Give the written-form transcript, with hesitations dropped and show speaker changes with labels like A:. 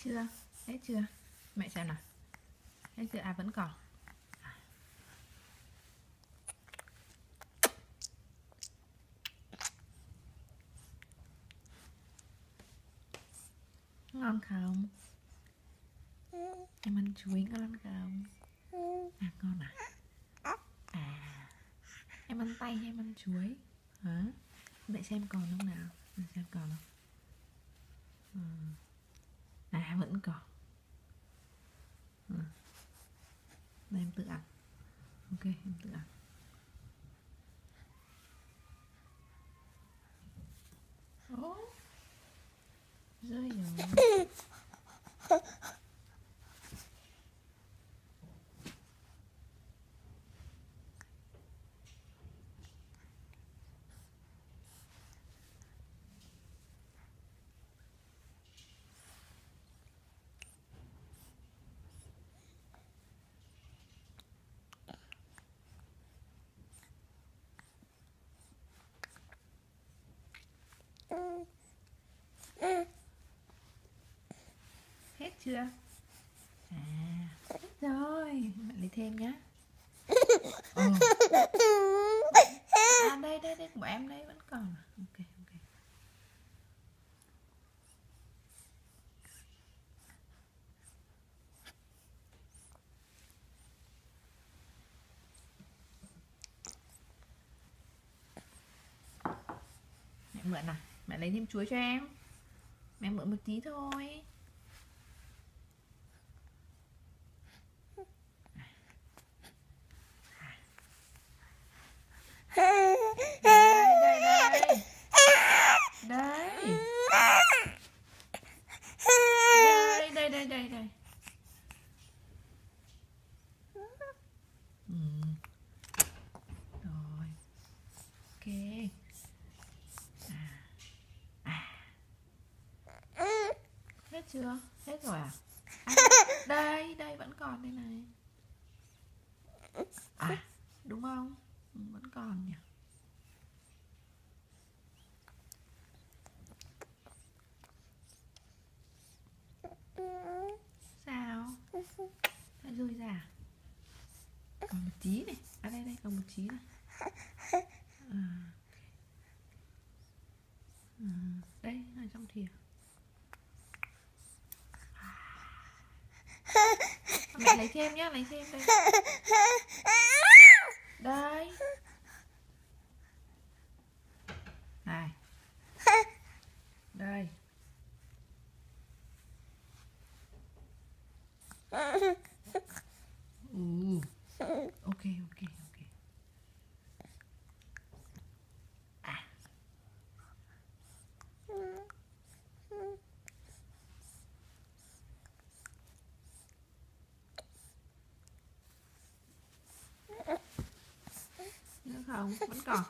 A: chưa? Hết chưa? Mẹ xem nào. Hết chưa? À vẫn còn. Ngon không? Em ăn chuối ngon không? À ngon à? À em ăn tay hay em ăn chuối? Hả? Mẹ xem còn không nào? Mẹ xem còn không? À vẫn còn. Đây em tự ăn. Ok em tự ăn. Ố, rơi rồi. Hết chưa? À hết rồi. Mẹ lấy thêm nhá. À đây đây đây của em đây vẫn còn. Ok ok. Mẹ mượn nào. Mẹ lấy thêm chuối cho em. Mẹ mượn một tí thôi. Đây. Rồi. Ok. Hết chưa? Hết rồi à? Đây vẫn còn đây này. À đúng không? Vẫn còn nhỉ. Sao? Lại rơi ra. Còn một tí này. À đây còn một tí này. Đây ở trong thìa. Mẹ lấy thêm nhá, lấy thêm đây. Đây. Này. Đây. Ok. À. Nữa không? Vẫn còn.